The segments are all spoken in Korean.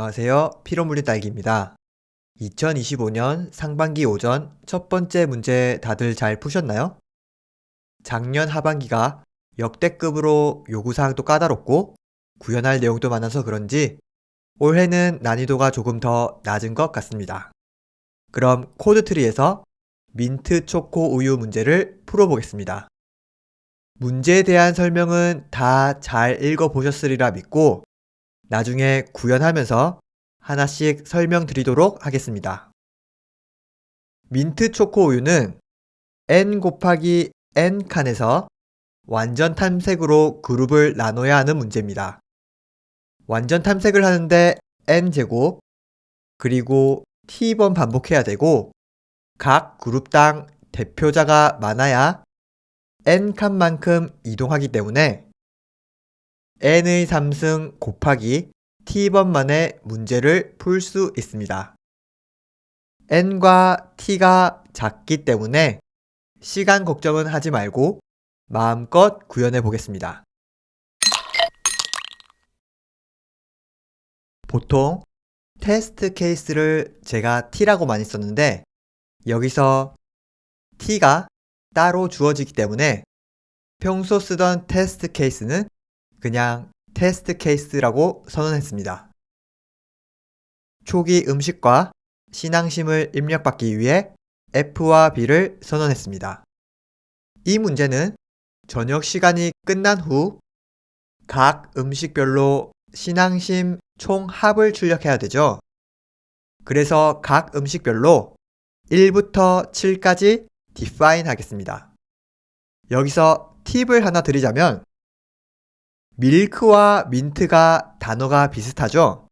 안녕하세요. 피로물리 딸기입니다. 2025년 상반기 오전 첫 번째 문제 다들 잘 푸셨나요? 작년 하반기가 역대급으로 요구사항도 까다롭고 구현할 내용도 많아서 그런지 올해는 난이도가 조금 더 낮은 것 같습니다. 그럼 코드트리에서 민트 초코 우유 문제를 풀어보겠습니다. 문제에 대한 설명은 다 잘 읽어보셨으리라 믿고 나중에 구현하면서 하나씩 설명드리도록 하겠습니다. 민트 초코 우유는 n 곱하기 n 칸에서 완전 탐색으로 그룹을 나눠야 하는 문제입니다. 완전 탐색을 하는데 n제곱 그리고 t번 반복해야 되고 각 그룹당 대표자가 많아야 n 칸만큼 이동하기 때문에 n의 3승 곱하기 t번 만에 문제를 풀 수 있습니다. n과 t가 작기 때문에 시간 걱정은 하지 말고 마음껏 구현해 보겠습니다. 보통 테스트 케이스를 제가 t라고 많이 썼는데 여기서 t가 따로 주어지기 때문에 평소 쓰던 테스트 케이스는 그냥 테스트 케이스라고 선언했습니다. 초기 음식과 신앙심을 입력받기 위해 F와 B를 선언했습니다. 이 문제는 저녁 시간이 끝난 후 각 음식별로 신앙심 총 합을 출력해야 되죠. 그래서 각 음식별로 1부터 7까지 define 하겠습니다. 여기서 팁을 하나 드리자면 밀크와 민트가 단어가 비슷하죠?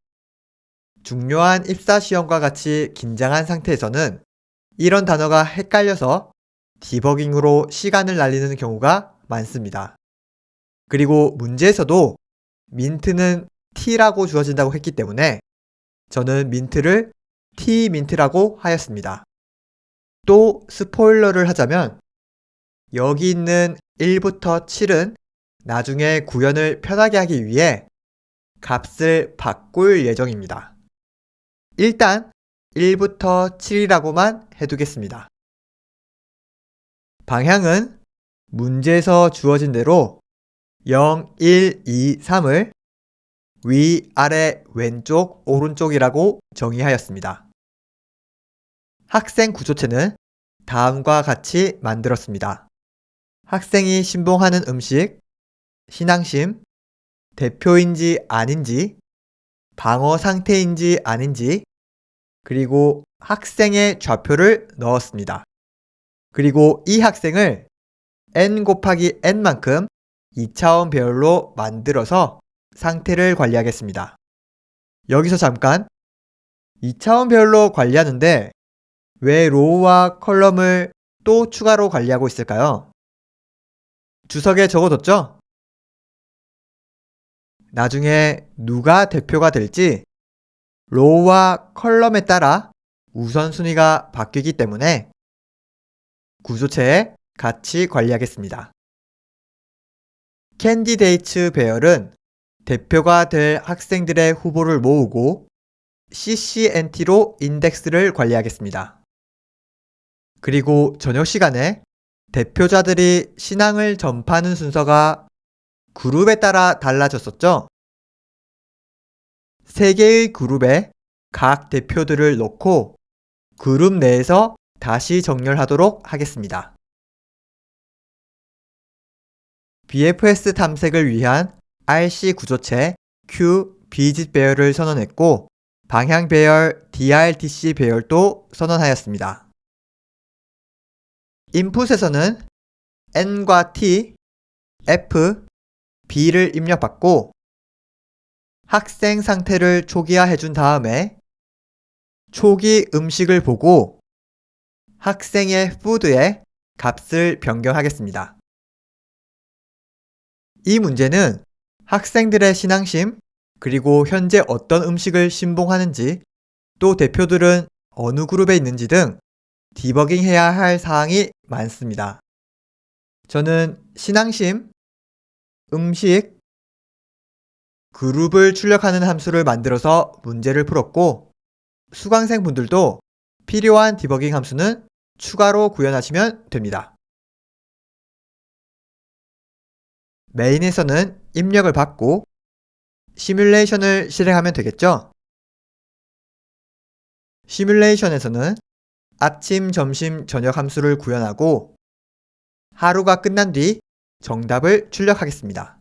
중요한 입사시험과 같이 긴장한 상태에서는 이런 단어가 헷갈려서 디버깅으로 시간을 날리는 경우가 많습니다. 그리고 문제에서도 민트는 T라고 주어진다고 했기 때문에 저는 민트를 T민트라고 하였습니다. 또 스포일러를 하자면 여기 있는 1부터 7은 나중에 구현을 편하게 하기 위해 값을 바꿀 예정입니다. 일단 1부터 7이라고만 해두겠습니다. 방향은 문제에서 주어진 대로 0, 1, 2, 3을 위, 아래, 왼쪽, 오른쪽이라고 정의하였습니다. 학생 구조체는 다음과 같이 만들었습니다. 학생이 신봉하는 음식, 신앙심, 대표인지 아닌지, 방어 상태인지 아닌지, 그리고 학생의 좌표를 넣었습니다. 그리고 이 학생을 n 곱하기 n만큼 2차원 배열로 만들어서 상태를 관리하겠습니다. 여기서 잠깐 2차원 배열로 관리하는데 왜 로우와 컬럼을 또 추가로 관리하고 있을까요? 주석에 적어뒀죠? 나중에 누가 대표가 될지 로우와 컬럼에 따라 우선순위가 바뀌기 때문에 구조체에 같이 관리하겠습니다. 캔디데이츠 배열은 대표가 될 학생들의 후보를 모으고 CCNT로 인덱스를 관리하겠습니다. 그리고 저녁 시간에 대표자들이 신앙을 전파하는 순서가 그룹에 따라 달라졌었죠? 3개의 그룹에 각 대표들을 넣고 그룹 내에서 다시 정렬하도록 하겠습니다. BFS 탐색을 위한 RC 구조체 Q 비짓 배열을 선언했고 방향 배열 DRTC 배열도 선언하였습니다. 인풋에서는 N과 T, F, B를 입력받고 학생 상태를 초기화해준 다음에 초기 음식을 보고 학생의 food에 값을 변경하겠습니다. 이 문제는 학생들의 신앙심 그리고 현재 어떤 음식을 신봉하는지 또 대표들은 어느 그룹에 있는지 등 디버깅 해야 할 사항이 많습니다. 저는 신앙심, 음식, 그룹을 출력하는 함수를 만들어서 문제를 풀었고, 수강생 분들도 필요한 디버깅 함수는 추가로 구현하시면 됩니다. 메인에서는 입력을 받고 시뮬레이션을 실행하면 되겠죠? 시뮬레이션에서는 아침, 점심, 저녁 함수를 구현하고 하루가 끝난 뒤 정답을 출력하겠습니다.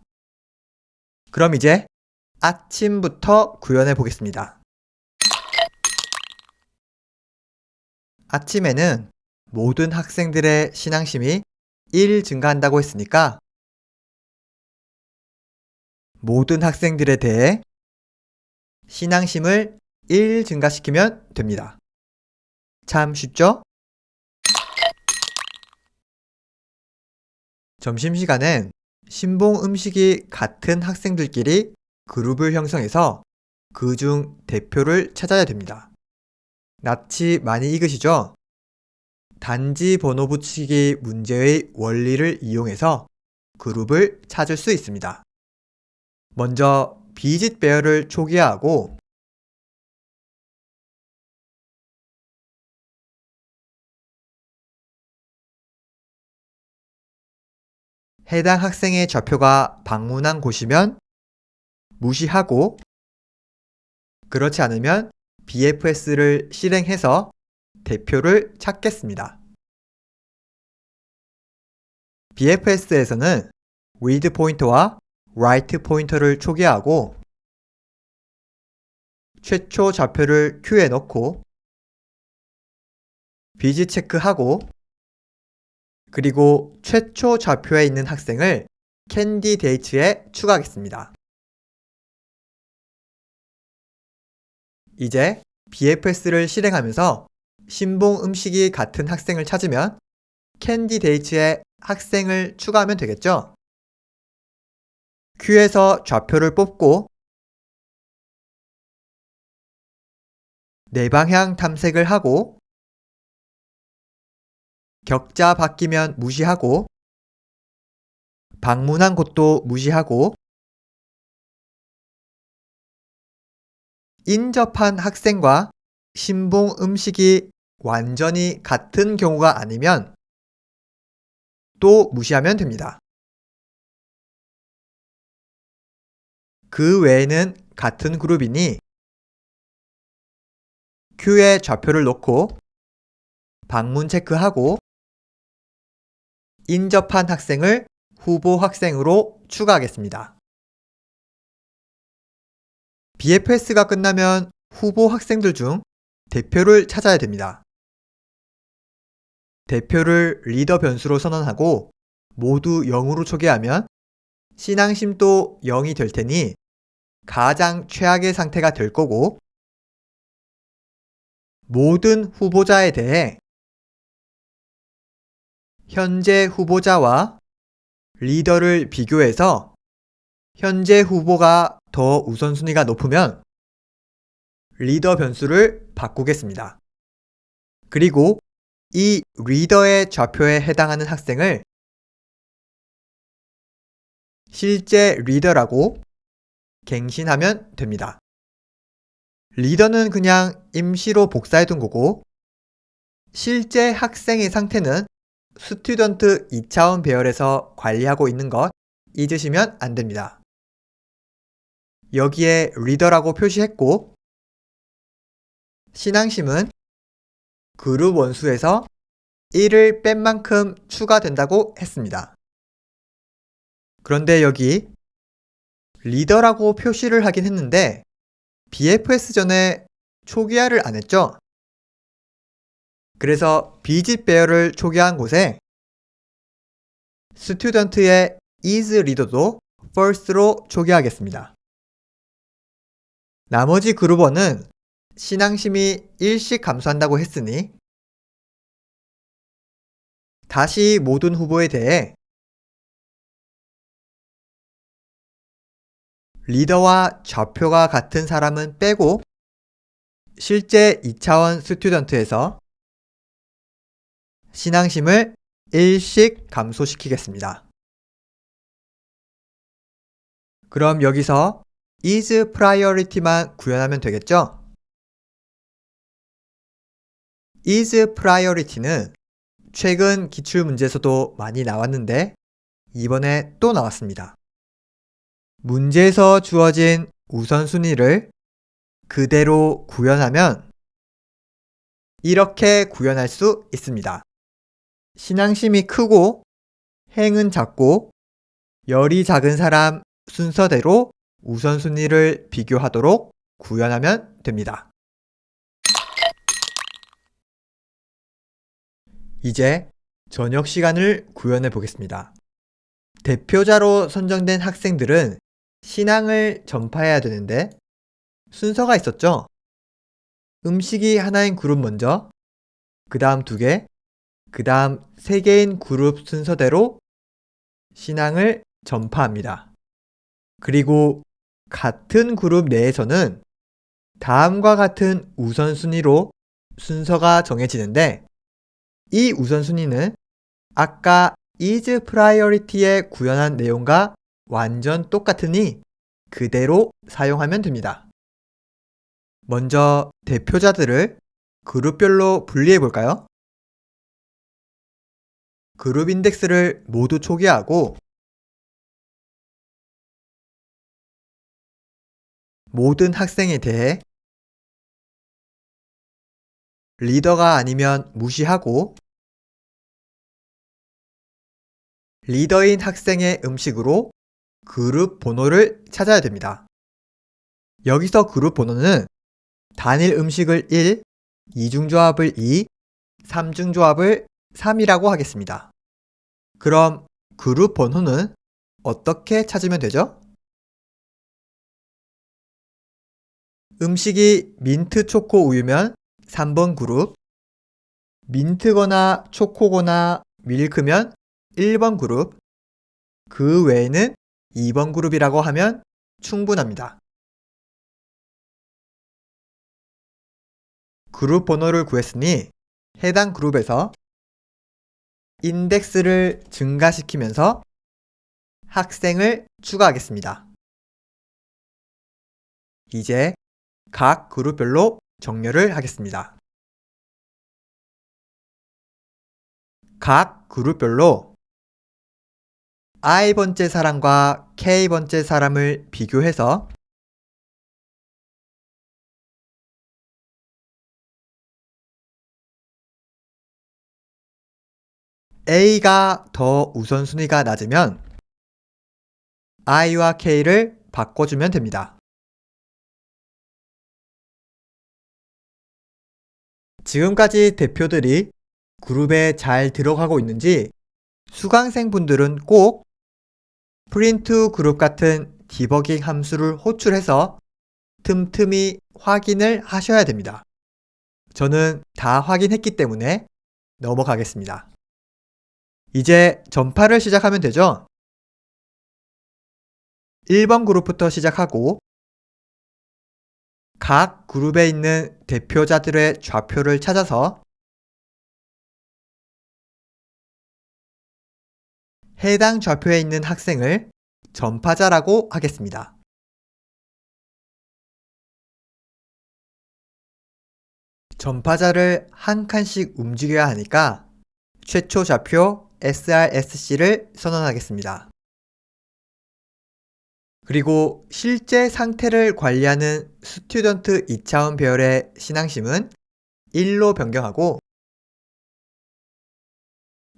그럼 이제 아침부터 구현해 보겠습니다. 아침에는 모든 학생들의 신앙심이 1 증가한다고 했으니까 모든 학생들에 대해 신앙심을 1 증가시키면 됩니다. 참 쉽죠? 점심시간엔 신봉 음식이 같은 학생들끼리 그룹을 형성해서 그중 대표를 찾아야 됩니다. 낯이 많이 익으시죠? 단지 번호 붙이기 문제의 원리를 이용해서 그룹을 찾을 수 있습니다. 먼저 비짓 베어를 초기화하고 해당 학생의 좌표가 방문한 곳이면 무시하고 그렇지 않으면 BFS를 실행해서 대표를 찾겠습니다. BFS에서는 read 포인터와 write 포인터를 초기화하고 최초 좌표를 Q에 넣고 비지 체크하고 그리고 최초 좌표에 있는 학생을 candidate에 추가하겠습니다. 이제 BFS를 실행하면서 신봉 음식이 같은 학생을 찾으면 candidate에 학생을 추가하면 되겠죠? Q에서 좌표를 뽑고 네 방향 탐색을 하고 격자 바뀌면 무시하고 방문한 곳도 무시하고 인접한 학생과 신봉 음식이 완전히 같은 경우가 아니면 또 무시하면 됩니다. 그 외에는 같은 그룹이니 Q에 좌표를 놓고 방문 체크하고 인접한 학생을 후보 학생으로 추가하겠습니다. BFS가 끝나면 후보 학생들 중 대표를 찾아야 됩니다. 대표를 리더 변수로 선언하고 모두 0으로 초기화하면 신앙심도 0이 될 테니 가장 최악의 상태가 될 거고 모든 후보자에 대해 현재 후보자와 리더를 비교해서 현재 후보가 더 우선순위가 높으면 리더 변수를 바꾸겠습니다. 그리고 이 리더의 좌표에 해당하는 학생을 실제 리더라고 갱신하면 됩니다. 리더는 그냥 임시로 복사해둔 거고 실제 학생의 상태는 스튜던트 2차원 배열에서 관리하고 있는 것 잊으시면 안 됩니다. 여기에 리더라고 표시했고 신앙심은 그룹 원수에서 1을 뺀 만큼 추가된다고 했습니다. 그런데 여기 리더라고 표시를 하긴 했는데 BFS 전에 초기화를 안 했죠? 그래서 비짓 베어를 초기화한 곳에 스튜던트의 is 리더도 first로 초기화하겠습니다. 나머지 그룹원은 신앙심이 1씩 감소한다고 했으니 다시 모든 후보에 대해 리더와 좌표가 같은 사람은 빼고 실제 2차원 스튜던트에서 신앙심을 1씩 감소시키겠습니다. 그럼 여기서 is priority만 구현하면 되겠죠? is priority는 최근 기출문제에서도 많이 나왔는데 이번에 또 나왔습니다. 문제에서 주어진 우선순위를 그대로 구현하면 이렇게 구현할 수 있습니다. 신앙심이 크고 행은 작고 열이 작은 사람 순서대로 우선순위를 비교하도록 구현하면 됩니다. 이제 저녁 시간을 구현해 보겠습니다. 대표자로 선정된 학생들은 신앙을 전파해야 되는데 순서가 있었죠? 음식이 하나인 그룹 먼저, 그 다음 2개, 그 다음 3개인 그룹 순서대로 신앙을 전파합니다. 그리고 같은 그룹 내에서는 다음과 같은 우선순위로 순서가 정해지는데 이 우선순위는 아까 is priority에 구현한 내용과 완전 똑같으니 그대로 사용하면 됩니다. 먼저 대표자들을 그룹별로 분리해 볼까요? 그룹 인덱스를 모두 초기화하고 모든 학생에 대해 리더가 아니면 무시하고 리더인 학생의 음식으로 그룹 번호를 찾아야 됩니다. 여기서 그룹 번호는 단일 음식을 1, 이중조합을 2, 삼중조합을 3이라고 하겠습니다. 그럼 그룹 번호는 어떻게 찾으면 되죠? 음식이 민트 초코 우유면 3번 그룹, 민트거나 초코거나 밀크면 1번 그룹, 그 외에는 2번 그룹이라고 하면 충분합니다. 그룹 번호를 구했으니 해당 그룹에서 인덱스를 증가시키면서 학생을 추가하겠습니다. 이제 각 그룹별로 정렬을 하겠습니다. 각 그룹별로 i번째 사람과 k번째 사람을 비교해서 A가 더 우선순위가 낮으면 i와 k를 바꿔주면 됩니다. 지금까지 대표들이 그룹에 잘 들어가고 있는지 수강생분들은 꼭 프린트 그룹 같은 디버깅 함수를 호출해서 틈틈이 확인을 하셔야 됩니다. 저는 다 확인했기 때문에 넘어가겠습니다. 이제 전파를 시작하면 되죠? 1번 그룹부터 시작하고 각 그룹에 있는 대표자들의 좌표를 찾아서 해당 좌표에 있는 학생을 전파자라고 하겠습니다. 전파자를 한 칸씩 움직여야 하니까 최초 좌표 SRSC를 선언하겠습니다. 그리고 실제 상태를 관리하는 스튜던트 2차원 배열의 신앙심은 1로 변경하고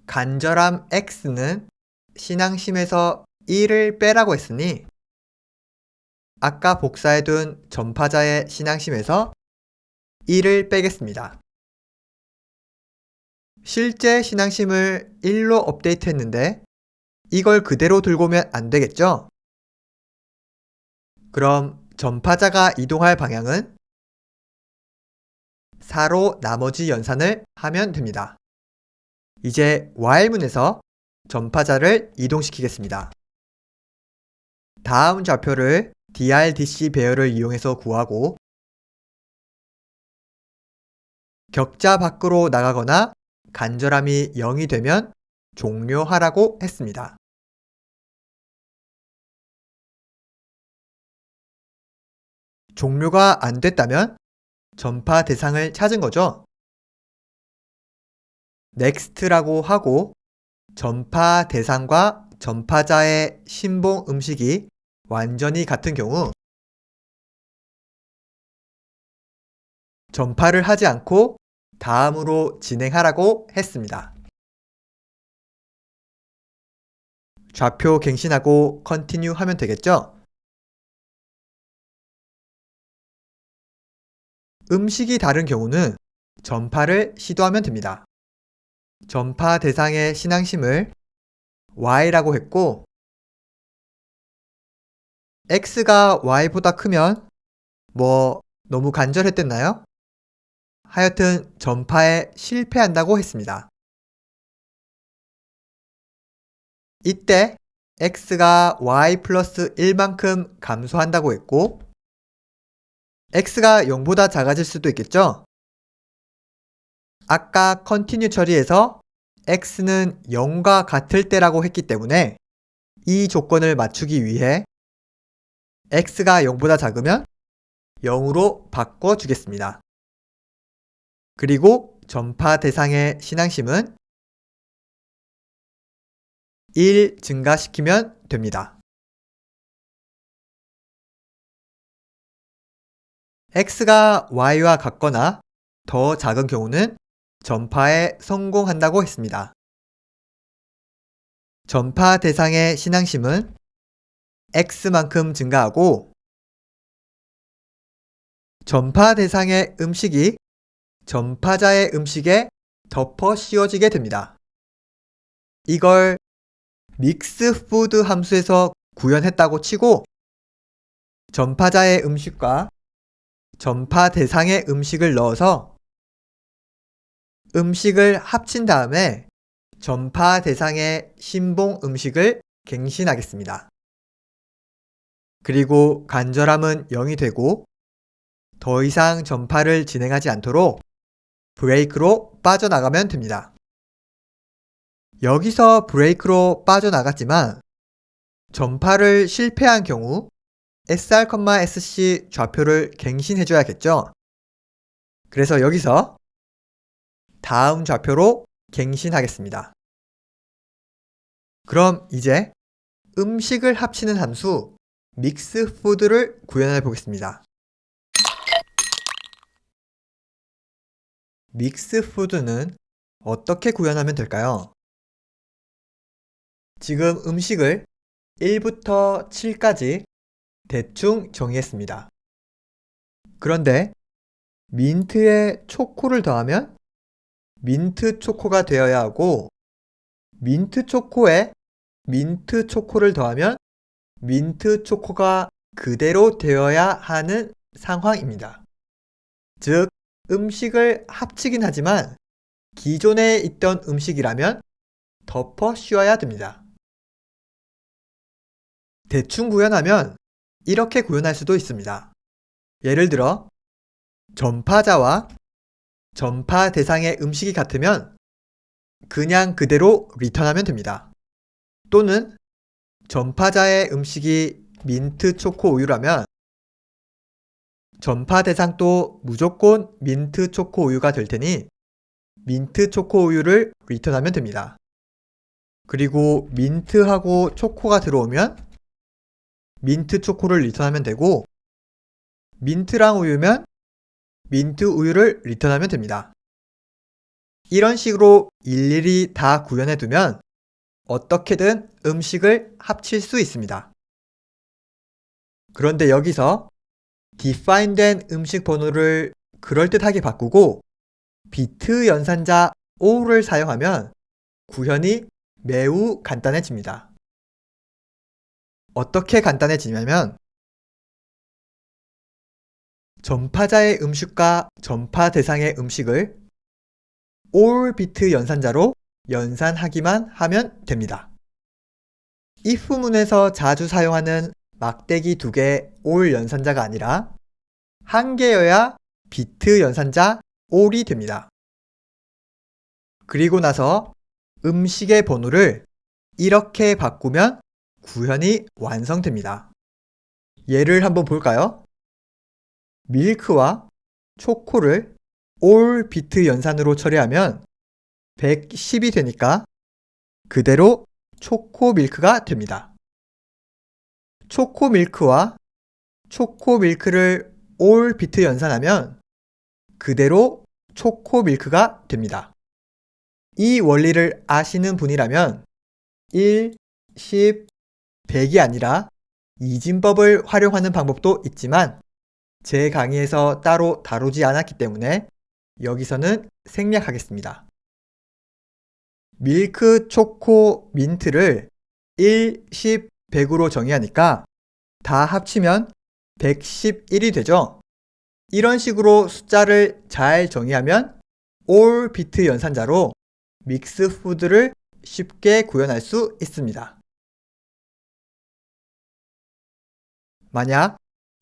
간절함 X는 신앙심에서 1을 빼라고 했으니 아까 복사해둔 전파자의 신앙심에서 1을 빼겠습니다. 실제 신앙심을 1로 업데이트했는데 이걸 그대로 들고 오면 안 되겠죠? 그럼 전파자가 이동할 방향은 4로 나머지 연산을 하면 됩니다. 이제 while문에서 전파자를 이동시키겠습니다. 다음 좌표를 DRDC 배열을 이용해서 구하고 격자 밖으로 나가거나 간절함이 0이 되면 종료하라고 했습니다. 종료가 안 됐다면 전파 대상을 찾은 거죠. next라고 하고 전파 대상과 전파자의 신봉 음식이 완전히 같은 경우 전파를 하지 않고 다음으로 진행하라고 했습니다. 좌표 갱신하고 컨티뉴 하면 되겠죠? 음식이 다른 경우는 전파를 시도하면 됩니다. 전파 대상의 신앙심을 y라고 했고 x가 y보다 크면 너무 간절했댔나요? 하여튼 전파에 실패한다고 했습니다. 이때 x가 y 플러스 1만큼 감소한다고 했고 x가 0보다 작아질 수도 있겠죠? 아까 컨티뉴 처리에서 x는 0과 같을 때라고 했기 때문에 이 조건을 맞추기 위해 x가 0보다 작으면 0으로 바꿔주겠습니다. 그리고 전파 대상의 신앙심은 1 증가시키면 됩니다. x가 y와 같거나 더 작은 경우는 전파에 성공한다고 했습니다. 전파 대상의 신앙심은 x만큼 증가하고 전파 대상의 음식이 전파자의 음식에 덮어 씌워지게 됩니다. 이걸 믹스푸드 함수에서 구현했다고 치고 전파자의 음식과 전파 대상의 음식을 넣어서 음식을 합친 다음에 전파 대상의 신봉 음식을 갱신하겠습니다. 그리고 간절함은 0이 되고 더 이상 전파를 진행하지 않도록 브레이크로 빠져나가면 됩니다. 여기서 브레이크로 빠져나갔지만 전파를 실패한 경우 SR,SC 좌표를 갱신해줘야겠죠. 그래서 여기서 다음 좌표로 갱신하겠습니다. 그럼 이제 음식을 합치는 함수 믹스푸드를 구현해 보겠습니다. 믹스푸드는 어떻게 구현하면 될까요? 지금 음식을 1부터 7까지 대충 정의했습니다. 그런데 민트에 초코를 더하면 민트 초코가 되어야 하고 민트 초코에 민트 초코를 더하면 민트 초코가 그대로 되어야 하는 상황입니다. 즉, 음식을 합치긴 하지만 기존에 있던 음식이라면 덮어 씌워야 됩니다. 대충 구현하면 이렇게 구현할 수도 있습니다. 예를 들어 전파자와 전파 대상의 음식이 같으면 그냥 그대로 리턴하면 됩니다. 또는 전파자의 음식이 민트 초코 우유라면 전파 대상도 무조건 민트 초코 우유가 될 테니 민트 초코 우유를 리턴하면 됩니다. 그리고 민트하고 초코가 들어오면 민트 초코를 리턴하면 되고 민트랑 우유면 민트 우유를 리턴하면 됩니다. 이런 식으로 일일이 다 구현해 두면 어떻게든 음식을 합칠 수 있습니다. 그런데 여기서 define된 음식 번호를 그럴듯하게 바꾸고 비트 연산자 5를 사용하면 구현이 매우 간단해집니다. 어떻게 간단해지냐면 전파자의 음식과 전파 대상의 음식을 all 비트 연산자로 연산하기만 하면 됩니다. if문에서 자주 사용하는 막대기 2개 all 연산자가 아니라 한 개여야 비트 연산자 all이 됩니다. 그리고 나서 음식의 번호를 이렇게 바꾸면 구현이 완성됩니다. 예를 한번 볼까요? 밀크와 초코를 올 비트 연산으로 처리하면 110이 되니까 그대로 초코 밀크가 됩니다. 초코 밀크와 초코 밀크를 올 비트 연산하면 그대로 초코 밀크가 됩니다. 이 원리를 아시는 분이라면 1, 10, 100이 아니라 이진법을 활용하는 방법도 있지만 제 강의에서 따로 다루지 않았기 때문에 여기서는 생략하겠습니다. 밀크, 초코, 민트를 1, 10, 100으로 정의하니까 다 합치면 111이 되죠. 이런 식으로 숫자를 잘 정의하면 올 비트 연산자로 믹스 푸드를 쉽게 구현할 수 있습니다. 만약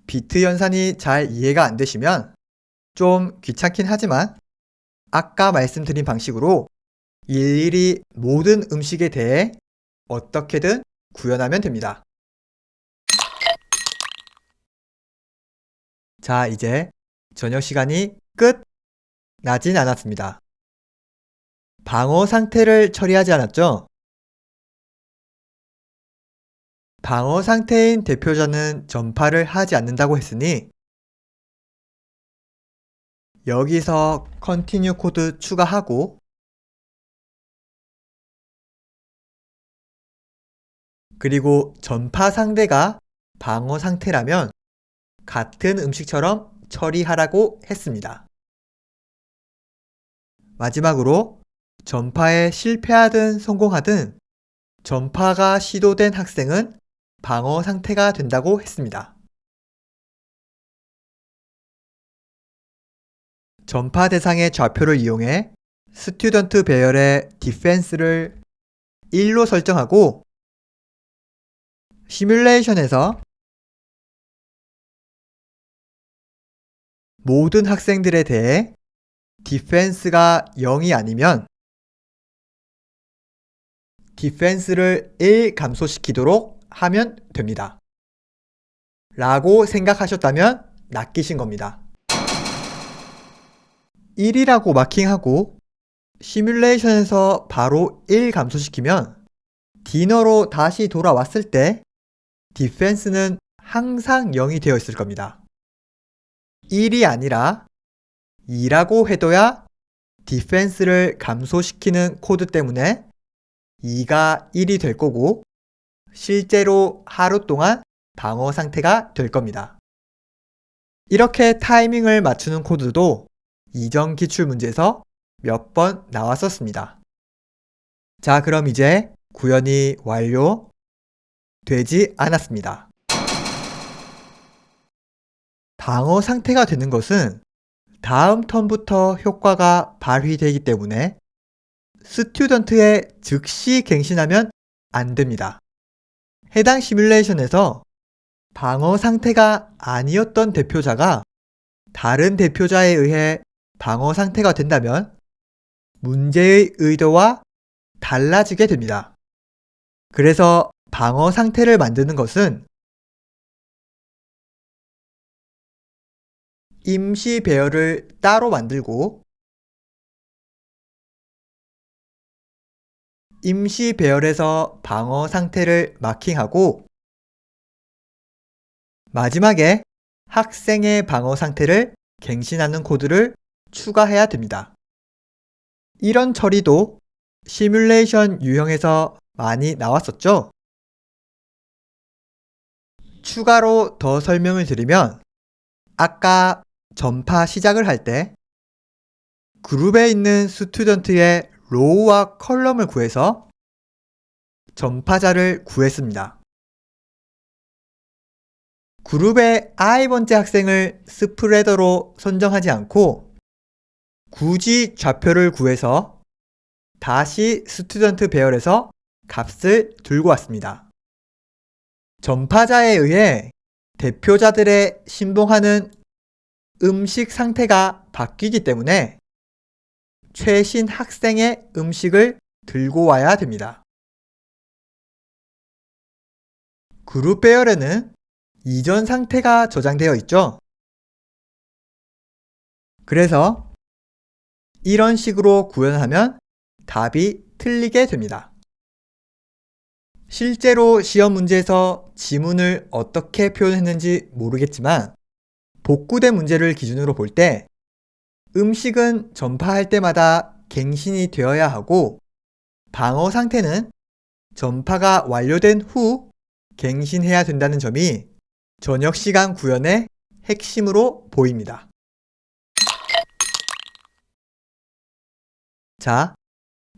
비트 연산이 잘 이해가 안 되시면 좀 귀찮긴 하지만 아까 말씀드린 방식으로 일일이 모든 음식에 대해 어떻게든 구현하면 됩니다. 자, 이제 저녁 시간이 끝 나진 않았습니다. 방어 상태를 처리하지 않았죠? 방어 상태인 대표자는 전파를 하지 않는다고 했으니 여기서 continue 코드 추가하고 그리고 전파 상대가 방어 상태라면 같은 음식처럼 처리하라고 했습니다. 마지막으로 전파에 실패하든 성공하든 전파가 시도된 학생은 방어 상태가 된다고 했습니다. 전파 대상의 좌표를 이용해 스튜던트 배열의 디펜스를 1로 설정하고 시뮬레이션에서 모든 학생들에 대해 디펜스가 0이 아니면 디펜스를 1 감소시키도록 하면 됩니다. 라고 생각하셨다면 낚이신 겁니다. 1이라고 마킹하고 시뮬레이션에서 바로 1 감소시키면 디너로 다시 돌아왔을 때 디펜스는 항상 0이 되어 있을 겁니다. 1이 아니라 2라고 해둬야 디펜스를 감소시키는 코드 때문에 2가 1이 될 거고 실제로 하루 동안 방어 상태가 될 겁니다. 이렇게 타이밍을 맞추는 코드도 이전 기출문제에서 몇 번 나왔었습니다. 자, 그럼 이제 구현이 완료되지 않았습니다. 방어 상태가 되는 것은 다음 턴부터 효과가 발휘되기 때문에 스튜던트에 즉시 갱신하면 안 됩니다. 해당 시뮬레이션에서 방어 상태가 아니었던 대표자가 다른 대표자에 의해 방어 상태가 된다면 문제의 의도와 달라지게 됩니다. 그래서 방어 상태를 만드는 것은 임시 배열을 따로 만들고 임시 배열에서 방어 상태를 마킹하고 마지막에 학생의 방어 상태를 갱신하는 코드를 추가해야 됩니다. 이런 처리도 시뮬레이션 유형에서 많이 나왔었죠? 추가로 더 설명을 드리면 아까 전파 시작을 할 때 그룹에 있는 스튜던트의 로우와 컬럼을 구해서 전파자를 구했습니다. 그룹의 i번째 학생을 스프레더로 선정하지 않고 굳이 좌표를 구해서 다시 스튜던트 배열에서 값을 들고 왔습니다. 전파자에 의해 대표자들의 신봉하는 음식 상태가 바뀌기 때문에 최신 학생의 음식을 들고 와야 됩니다. 그룹 배열에는 이전 상태가 저장되어 있죠. 그래서 이런 식으로 구현하면 답이 틀리게 됩니다. 실제로 시험 문제에서 지문을 어떻게 표현했는지 모르겠지만 복구된 문제를 기준으로 볼 때 음식은 전파할 때마다 갱신이 되어야 하고 방어 상태는 전파가 완료된 후 갱신해야 된다는 점이 저녁 시간 구현의 핵심으로 보입니다. 자,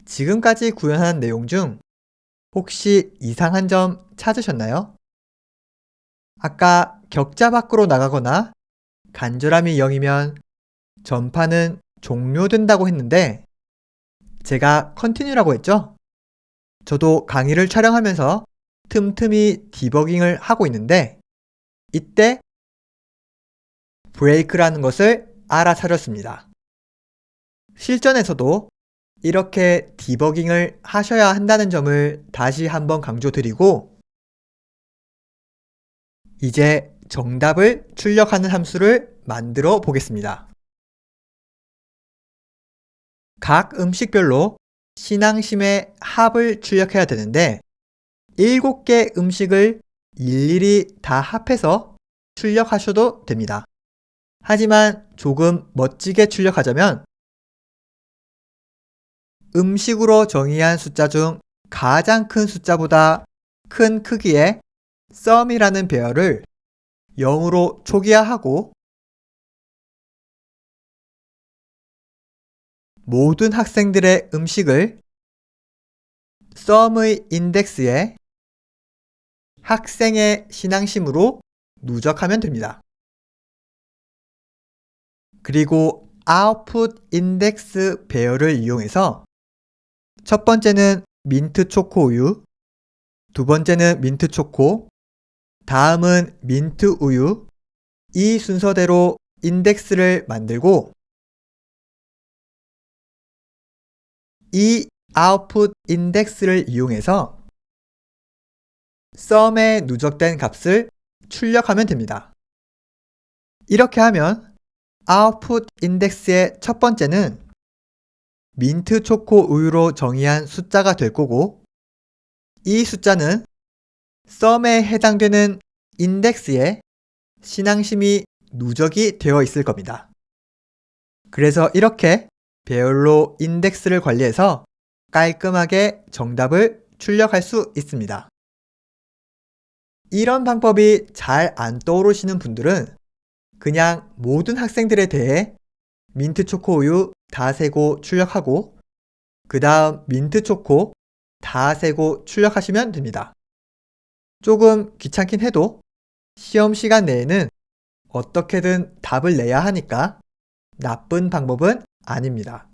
지금까지 구현한 내용 중 혹시 이상한 점 찾으셨나요? 아까 격자 밖으로 나가거나 간절함이 0이면 전파는 종료된다고 했는데 제가 컨티뉴라고 했죠? 저도 강의를 촬영하면서 틈틈이 디버깅을 하고 있는데 이때 브레이크라는 것을 알아차렸습니다. 실전에서도 이렇게 디버깅을 하셔야 한다는 점을 다시 한번 강조드리고 이제 정답을 출력하는 함수를 만들어 보겠습니다. 각 음식별로 신앙심의 합을 출력해야 되는데 7개 음식을 일일이 다 합해서 출력하셔도 됩니다. 하지만 조금 멋지게 출력하자면 음식으로 정의한 숫자 중 가장 큰 숫자보다 큰 크기의 sum이라는 배열을 0으로 초기화하고 모든 학생들의 음식을 sum의 인덱스에 학생의 신앙심으로 누적하면 됩니다. 그리고 output 인덱스 배열을 이용해서 첫 번째는 민트 초코 우유, 두 번째는 민트 초코, 다음은 민트 우유, 이 순서대로 인덱스를 만들고 이 output 인덱스를 이용해서 sum에 누적된 값을 출력하면 됩니다. 이렇게 하면 output 인덱스의 첫 번째는 민트 초코 우유로 정의한 숫자가 될 거고 이 숫자는 sum에 해당되는 인덱스에 신앙심이 누적이 되어 있을 겁니다. 그래서 이렇게 배열로 인덱스를 관리해서 깔끔하게 정답을 출력할 수 있습니다. 이런 방법이 잘 안 떠오르시는 분들은 그냥 모든 학생들에 대해 민트 초코 우유 다 세고 출력하고 그 다음 민트 초코 다 세고 출력하시면 됩니다. 조금 귀찮긴 해도 시험 시간 내에는 어떻게든 답을 내야 하니까 나쁜 방법은 아닙니다.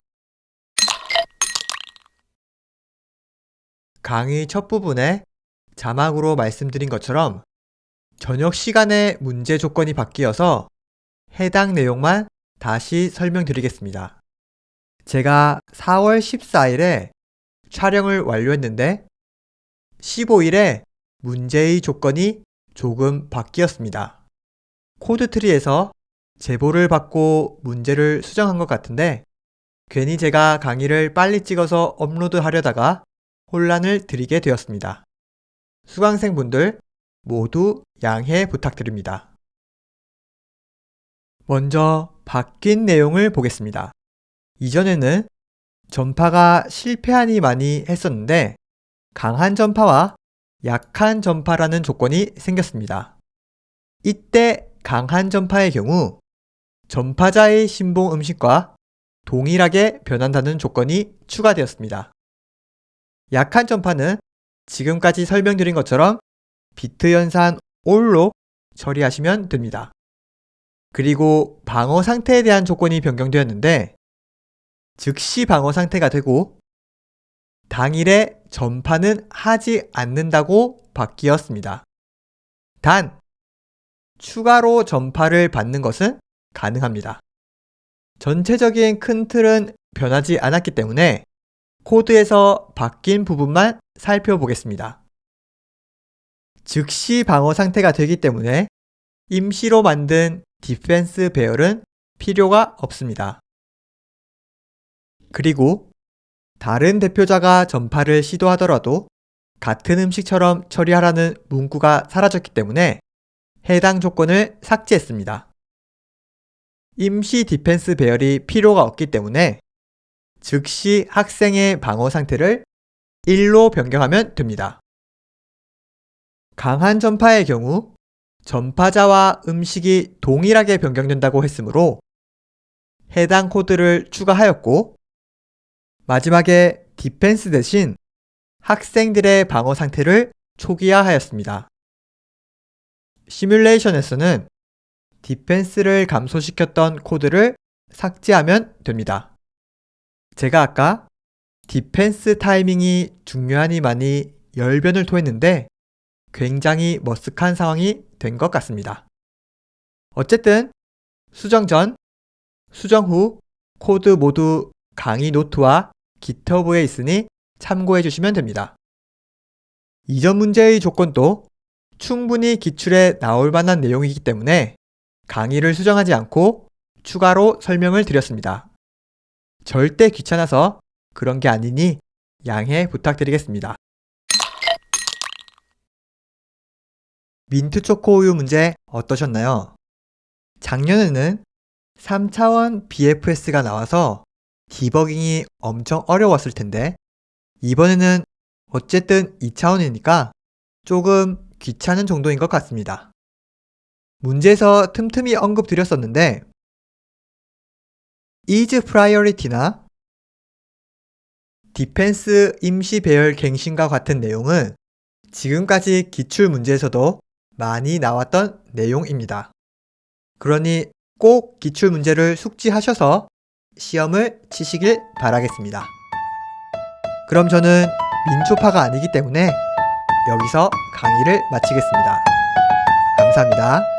강의 첫 부분에 자막으로 말씀드린 것처럼 저녁 시간에 문제 조건이 바뀌어서 해당 내용만 다시 설명드리겠습니다. 제가 4월 14일에 촬영을 완료했는데 15일에 문제의 조건이 조금 바뀌었습니다. 코드트리에서 제보를 받고 문제를 수정한 것 같은데 괜히 제가 강의를 빨리 찍어서 업로드하려다가 혼란을 드리게 되었습니다. 수강생분들 모두 양해 부탁드립니다. 먼저 바뀐 내용을 보겠습니다. 이전에는 전파가 실패하니 많이 했었는데 강한 전파와 약한 전파라는 조건이 생겼습니다. 이때 강한 전파의 경우 전파자의 신봉 음식과 동일하게 변한다는 조건이 추가되었습니다. 약한 전파는 지금까지 설명드린 것처럼 비트 연산 all로 처리하시면 됩니다. 그리고 방어 상태에 대한 조건이 변경되었는데 즉시 방어 상태가 되고 당일에 전파는 하지 않는다고 바뀌었습니다. 단, 추가로 전파를 받는 것은 가능합니다. 전체적인 큰 틀은 변하지 않았기 때문에 코드에서 바뀐 부분만 살펴보겠습니다. 즉시 방어 상태가 되기 때문에 임시로 만든 디펜스 배열은 필요가 없습니다. 그리고 다른 대표자가 전파를 시도하더라도 같은 음식처럼 처리하라는 문구가 사라졌기 때문에 해당 조건을 삭제했습니다. 임시 디펜스 배열이 필요가 없기 때문에 즉시 학생의 방어 상태를 1로 변경하면 됩니다. 강한 전파의 경우 전파자와 음식이 동일하게 변경된다고 했으므로 해당 코드를 추가하였고, 마지막에 디펜스 대신 학생들의 방어 상태를 초기화하였습니다. 시뮬레이션에서는 디펜스를 감소시켰던 코드를 삭제하면 됩니다. 제가 아까 디펜스 타이밍이 중요하니만이 열변을 토했는데 굉장히 머쓱한 상황이 된 것 같습니다. 어쨌든 수정 전, 수정 후 코드 모두 강의 노트와 GitHub에 있으니 참고해 주시면 됩니다. 이전 문제의 조건도 충분히 기출에 나올 만한 내용이기 때문에 강의를 수정하지 않고 추가로 설명을 드렸습니다. 절대 귀찮아서 그런 게 아니니 양해 부탁드리겠습니다. 민트 초코 우유 문제 어떠셨나요? 작년에는 3차원 BFS가 나와서 디버깅이 엄청 어려웠을 텐데 이번에는 어쨌든 2차원이니까 조금 귀찮은 정도인 것 같습니다. 문제에서 틈틈이 언급드렸었는데 is priority나 디펜스 임시 배열 갱신과 같은 내용은 지금까지 기출 문제에서도 많이 나왔던 내용입니다. 그러니 꼭 기출 문제를 숙지하셔서 시험을 치시길 바라겠습니다. 그럼 저는 민초파가 아니기 때문에 여기서 강의를 마치겠습니다. 감사합니다.